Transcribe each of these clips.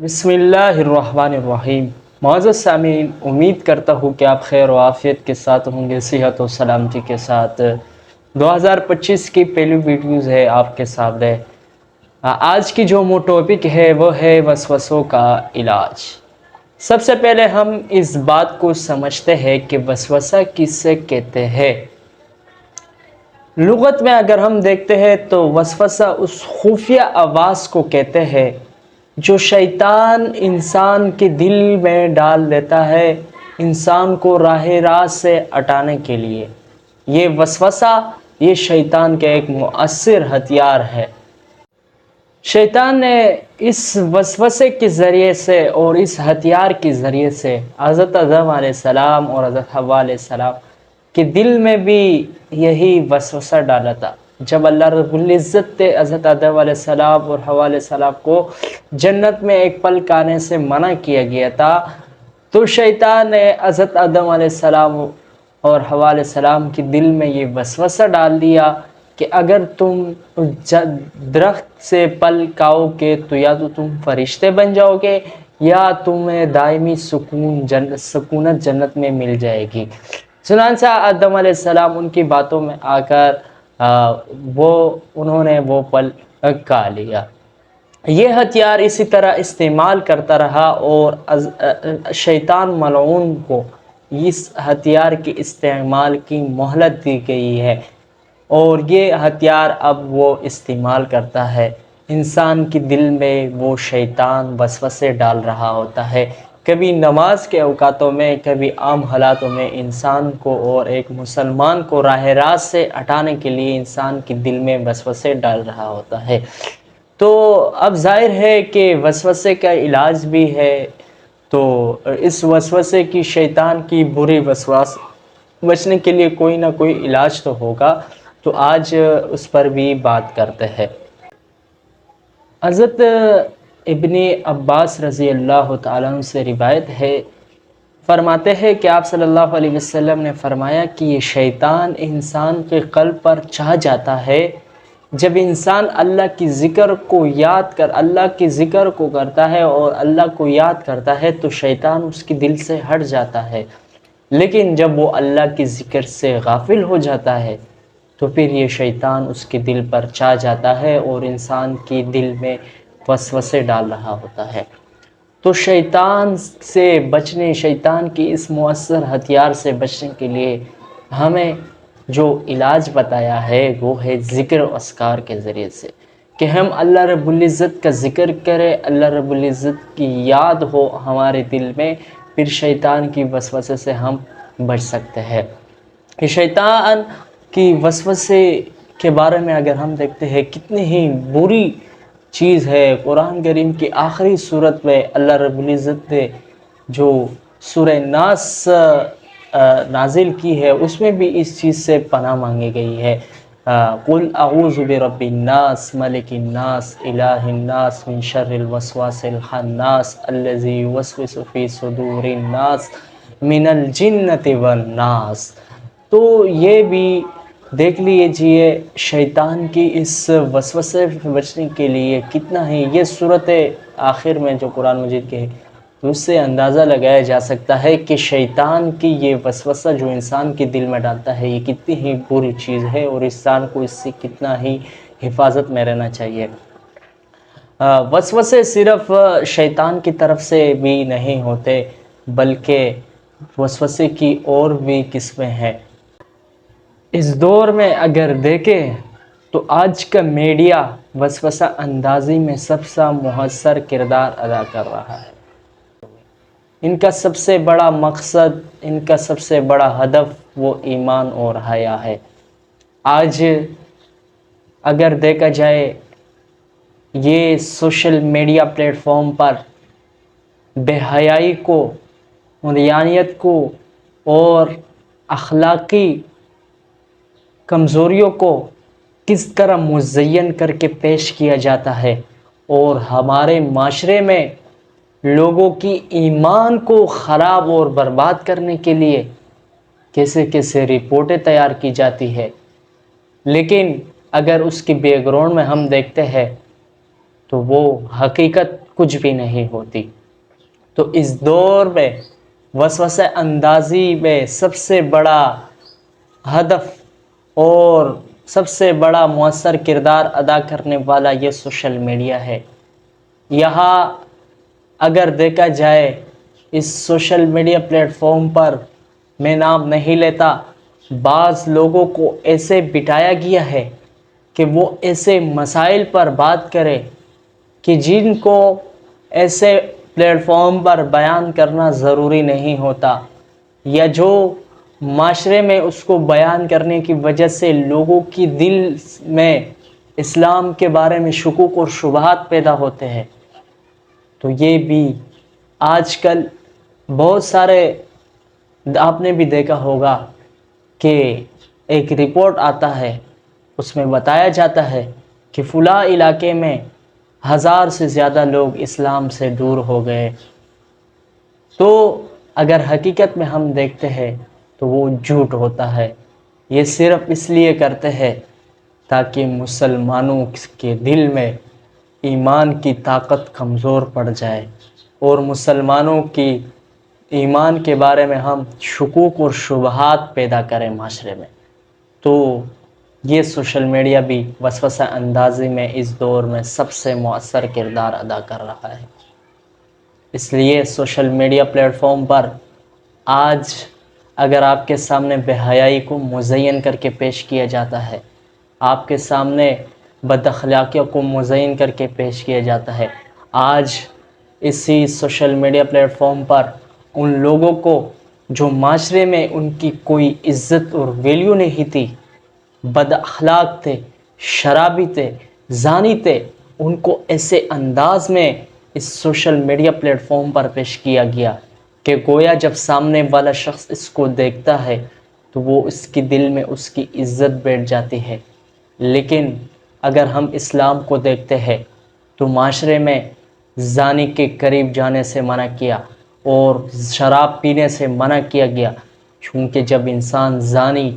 بسم اللہ الرحمن الرحیم۔ معزز سامعین، امید کرتا ہوں کہ آپ خیر و عافیت کے ساتھ ہوں گے، صحت و سلامتی کے ساتھ۔ 2025 کی پہلی ویڈیوز ہے آپ کے سامنے۔ آج کی جو ٹاپک ہے وہ ہے وسوسوں کا علاج۔ سب سے پہلے ہم اس بات کو سمجھتے ہیں کہ وسوسہ کسے کہتے ہیں۔ لغت میں اگر ہم دیکھتے ہیں تو وسوسہ اس خفیہ آواز کو کہتے ہیں جو شیطان انسان کے دل میں ڈال دیتا ہے انسان کو راہ راست سے ہٹانے کے لیے۔ یہ وسوسہ یہ شیطان کا ایک مؤثر ہتھیار ہے۔ شیطان نے اس وسوسے کے ذریعے سے اور اس ہتھیار کے ذریعے سے حضرت آدم علیہ السلام اور حضرت حوا علیہ السلام کے دل میں بھی یہی وسوسہ ڈالا تھا۔ جب اللہ رب العزت نے حضرت آدم علیہ السلام اور حوا علیہ السلام کو جنت میں ایک پل کھانے سے منع کیا گیا تھا، تو شیطان نے حضرت آدم علیہ السلام اور حوا علیہ السلام کے دل میں یہ وسوسہ ڈال دیا کہ اگر تم درخت سے پل کھاؤ گے تو یا تو تم فرشتے بن جاؤ گے یا تمہیں دائمی سکونت جنت میں مل جائے گی۔ چنانچہ آدم علیہ السلام ان کی باتوں میں آ کر انہوں نے وہ پل کھا لیا۔ یہ ہتھیار اسی طرح استعمال کرتا رہا اور شیطان ملعون کو اس ہتھیار کے استعمال کی مہلت دی گئی ہے، اور یہ ہتھیار اب وہ استعمال کرتا ہے۔ انسان کے دل میں وہ شیطان وسوسے ڈال رہا ہوتا ہے، کبھی نماز کے اوقاتوں میں، کبھی عام حالاتوں میں انسان کو اور ایک مسلمان کو راہ راست سے ہٹانے کے لیے انسان کے دل میں وسوسے ڈال رہا ہوتا ہے۔ تو اب ظاہر ہے کہ وسوسے کا علاج بھی ہے، تو اس وسوسے کی شیطان کی بری وسواس بچنے کے لیے کوئی نہ کوئی علاج تو ہوگا، تو آج اس پر بھی بات کرتے ہیں۔ حضرت ابن عباس رضی اللہ تعالیٰ عنہ سے روایت ہے، فرماتے ہیں کہ آپ صلی اللہ علیہ وسلم نے فرمایا کہ یہ شیطان انسان کے قلب پر چھا جاتا ہے جب انسان اللہ کے ذکر کو کرتا ہے اور اللہ کو یاد کرتا ہے تو شیطان اس کے دل سے ہٹ جاتا ہے، لیکن جب وہ اللہ کے ذکر سے غافل ہو جاتا ہے تو پھر یہ شیطان اس کے دل پر چھا جاتا ہے اور انسان کے دل میں وسوسے ڈال رہا ہوتا ہے۔ تو شیطان سے بچنے، شیطان کی اس مؤثر ہتھیار سے بچنے کے لیے ہمیں جو علاج بتایا ہے وہ ہے ذکر و اذکار کے ذریعے سے، کہ ہم اللہ رب العزت کا ذکر کریں، اللہ رب العزت کی یاد ہو ہمارے دل میں، پھر شیطان کی وسوسے سے ہم بچ سکتے ہیں۔ کہ شیطان کی وسوسے کے بارے میں اگر ہم دیکھتے ہیں کتنی ہی بری چیز ہے، قرآن کریم کی آخری صورت میں اللہ رب العزت نے جو سورہ ناس نازل کی ہے اس میں بھی اس چیز سے پناہ مانگی گئی ہے۔ قُلْ أَعُوذُ بِرَبِّ النَّاسِ مَلِكِ النَّاسِ إِلَٰهِ النَّاسِ مِن شَرِّ الْوَسْوَاسِ الْخَنَّاسِ الَّذِي يُوَسْوِسُ فِي صُدُورِ النَّاسِ مِنَ الْجِنَّةِ وَالنَّاسِ۔ تو یہ بھی دیکھ لیجئے شیطان کی اس وسوسے سے بچنے کے لیے کتنا ہی، یہ صورت آخر میں جو قرآن مجید کے ہے تو اس سے اندازہ لگایا جا سکتا ہے کہ شیطان کی یہ وسوسہ جو انسان کے دل میں ڈالتا ہے یہ کتنی ہی بری چیز ہے، اور انسان کو اس سے کتنا ہی حفاظت میں رہنا چاہیے۔ وسوسے صرف شیطان کی طرف سے بھی نہیں ہوتے بلکہ وسوسے کی اور بھی قسمیں ہیں۔ اس دور میں اگر دیکھیں تو آج کا میڈیا وسوسہ اندازی میں سب سے مؤثر کردار ادا کر رہا ہے۔ ان کا سب سے بڑا مقصد، ان کا سب سے بڑا ہدف وہ ایمان اور حیا ہے۔ آج اگر دیکھا جائے یہ سوشل میڈیا پلیٹ فارم پر بے حیائی کو، عریانیت کو اور اخلاقی کمزوریوں کو کس طرح مزین کر کے پیش کیا جاتا ہے، اور ہمارے معاشرے میں لوگوں کی ایمان کو خراب اور برباد کرنے کے لیے کیسے کیسے رپورٹیں تیار کی جاتی ہے۔ لیکن اگر اس کی بیک گراؤنڈ میں ہم دیکھتے ہیں تو وہ حقیقت کچھ بھی نہیں ہوتی۔ تو اس دور میں وسوسہ اندازی میں سب سے بڑا ہدف اور سب سے بڑا مؤثر کردار ادا کرنے والا یہ سوشل میڈیا ہے۔ یہاں اگر دیکھا جائے اس سوشل میڈیا پلیٹ فارم پر، میں نام نہیں لیتا، بعض لوگوں کو ایسے بٹھایا گیا ہے کہ وہ ایسے مسائل پر بات کرے کہ جن کو ایسے پلیٹ فارم پر بیان کرنا ضروری نہیں ہوتا، یا جو معاشرے میں اس کو بیان کرنے کی وجہ سے لوگوں کی دل میں اسلام کے بارے میں شکوک اور شبہات پیدا ہوتے ہیں۔ تو یہ بھی آج کل بہت سارے، آپ نے بھی دیکھا ہوگا کہ ایک رپورٹ آتا ہے، اس میں بتایا جاتا ہے کہ فلاں علاقے میں 1000 سے زیادہ لوگ اسلام سے دور ہو گئے۔ تو اگر حقیقت میں ہم دیکھتے ہیں تو وہ جھوٹ ہوتا ہے۔ یہ صرف اس لیے کرتے ہیں تاکہ مسلمانوں کے دل میں ایمان کی طاقت کمزور پڑ جائے، اور مسلمانوں کی ایمان کے بارے میں ہم شکوک اور شبہات پیدا کریں معاشرے میں۔ تو یہ سوشل میڈیا بھی وسوسہ اندازی میں اس دور میں سب سے مؤثر کردار ادا کر رہا ہے۔ اس لیے سوشل میڈیا پلیٹ فارم پر آج اگر آپ کے سامنے بے حیائی کو مزین کر کے پیش کیا جاتا ہے، آپ کے سامنے بد اخلاقیوں کو مزین کر کے پیش کیا جاتا ہے، آج اسی سوشل میڈیا پلیٹ فارم پر ان لوگوں کو جو معاشرے میں ان کی کوئی عزت اور ویلیو نہیں تھی، بد اخلاق تھے، شرابی تھے، زانی تھے، ان کو ایسے انداز میں اس سوشل میڈیا پلیٹ فارم پر پیش کیا گیا کہ گویا جب سامنے والا شخص اس کو دیکھتا ہے تو وہ اس کی دل میں اس کی عزت بیٹھ جاتی ہے۔ لیکن اگر ہم اسلام کو دیکھتے ہیں تو معاشرے میں زانی کے قریب جانے سے منع کیا اور شراب پینے سے منع کیا گیا، چونکہ جب انسان زانی،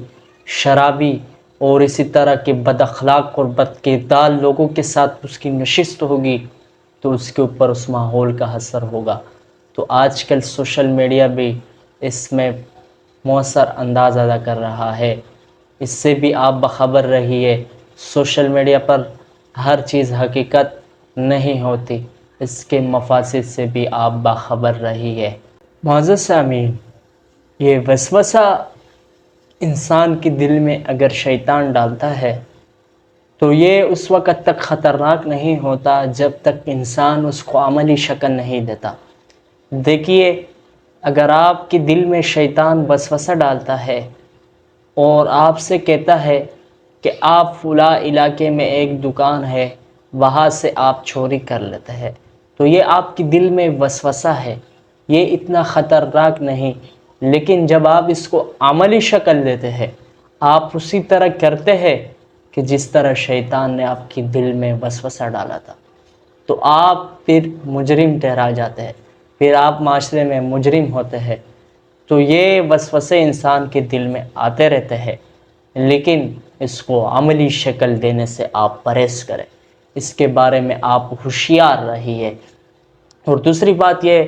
شرابی اور اسی طرح کے بد اخلاق اور بد کردار لوگوں کے ساتھ اس کی نشست ہوگی تو اس کے اوپر اس ماحول کا اثر ہوگا۔ تو آج کل سوشل میڈیا بھی اس میں مؤثر انداز ادا کر رہا ہے۔ اس سے بھی آپ باخبر رہیے، سوشل میڈیا پر ہر چیز حقیقت نہیں ہوتی، اس کے مفاسد سے بھی آپ باخبر رہیے۔ معزز سامعین، یہ وسوسہ انسان کے دل میں اگر شیطان ڈالتا ہے تو یہ اس وقت تک خطرناک نہیں ہوتا جب تک انسان اس کو عملی شکل نہیں دیتا۔ دیکھیے، اگر آپ کے دل میں شیطان وسوسہ ڈالتا ہے اور آپ سے کہتا ہے کہ آپ فلاں علاقے میں ایک دکان ہے، وہاں سے آپ چوری کر لیتے ہیں، تو یہ آپ کے دل میں وسوسہ ہے، یہ اتنا خطرناک نہیں۔ لیکن جب آپ اس کو عملی شکل دیتے ہیں، آپ اسی طرح کرتے ہیں کہ جس طرح شیطان نے آپ کے دل میں وسوسہ ڈالا تھا، تو آپ پھر مجرم ٹھہرا جاتے ہیں، پھر آپ معاشرے میں مجرم ہوتے ہیں۔ تو یہ وسوسے انسان کے دل میں آتے رہتے ہیں، لیکن اس کو عملی شکل دینے سے آپ پرہیز کریں، اس کے بارے میں آپ ہوشیار رہیے۔ اور دوسری بات یہ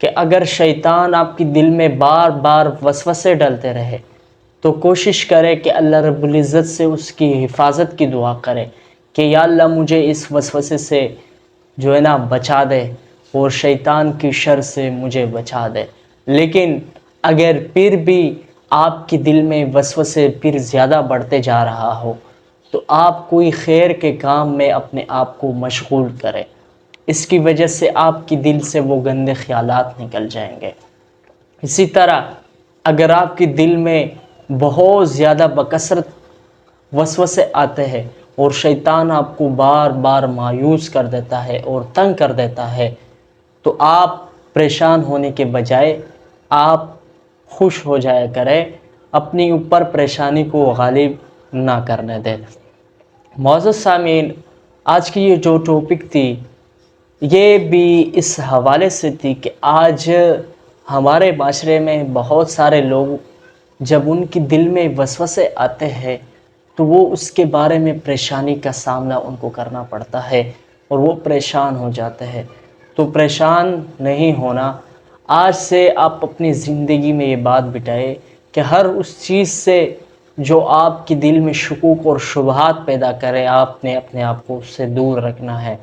کہ اگر شیطان آپ کے دل میں بار بار وسوسے ڈالتے رہے تو کوشش کرے کہ اللہ رب العزت سے اس کی حفاظت کی دعا کرے کہ یا اللہ مجھے اس وسوسے سے جو ہے نا بچا دے، اور شیطان کی شر سے مجھے بچا دے۔ لیکن اگر پھر بھی آپ کے دل میں وسوسے پھر زیادہ بڑھتے جا رہا ہو تو آپ کوئی خیر کے کام میں اپنے آپ کو مشغول کریں، اس کی وجہ سے آپ کی دل سے وہ گندے خیالات نکل جائیں گے۔ اسی طرح اگر آپ کے دل میں بہت زیادہ بکثرت وسوسے آتے ہیں اور شیطان آپ کو بار بار مایوس کر دیتا ہے اور تنگ کر دیتا ہے، تو آپ پریشان ہونے کے بجائے آپ خوش ہو جایا کریں، اپنی اوپر پریشانی کو غالب نہ کرنے دیں۔ معزز سامعین، آج کی یہ جو ٹاپک تھی یہ بھی اس حوالے سے تھی کہ آج ہمارے معاشرے میں بہت سارے لوگ جب ان کی دل میں وسوسے آتے ہیں تو وہ اس کے بارے میں پریشانی کا سامنا ان کو کرنا پڑتا ہے اور وہ پریشان ہو جاتے ہیں۔ تو پریشان نہیں ہونا۔ آج سے آپ اپنی زندگی میں یہ بات بٹھائے کہ ہر اس چیز سے جو آپ کے دل میں شکوک اور شبہات پیدا کرے، آپ نے اپنے آپ کو اس سے دور رکھنا ہے۔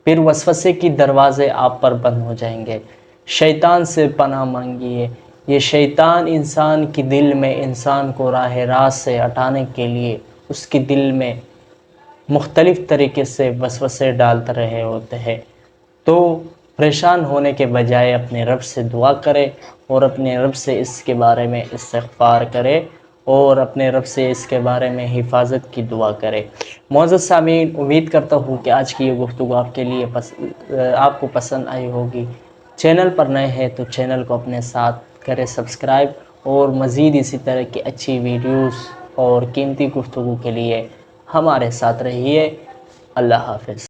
پھر وسوسے کی دروازے آپ پر بند ہو جائیں گے۔ شیطان سے پناہ مانگیے۔ یہ شیطان انسان کی دل میں انسان کو راہ راست سے ہٹانے کے لیے اس کے دل میں مختلف طریقے سے وسوسے ڈالتے رہے ہوتے ہیں۔ تو پریشان ہونے کے بجائے اپنے رب سے دعا کرے اور اپنے رب سے اس کے بارے میں استغفار کرے اور اپنے رب سے اس کے بارے میں حفاظت کی دعا کرے۔ معزز سامعین، امید کرتا ہوں کہ آج کی یہ گفتگو آپ کے لیے آپ کو پسند آئی ہوگی۔ چینل پر نئے ہیں تو چینل کو اپنے ساتھ کرے سبسکرائب، اور مزید اسی طرح کی اچھی ویڈیوز اور قیمتی گفتگو کے لیے ہمارے ساتھ رہیے۔ اللہ حافظ۔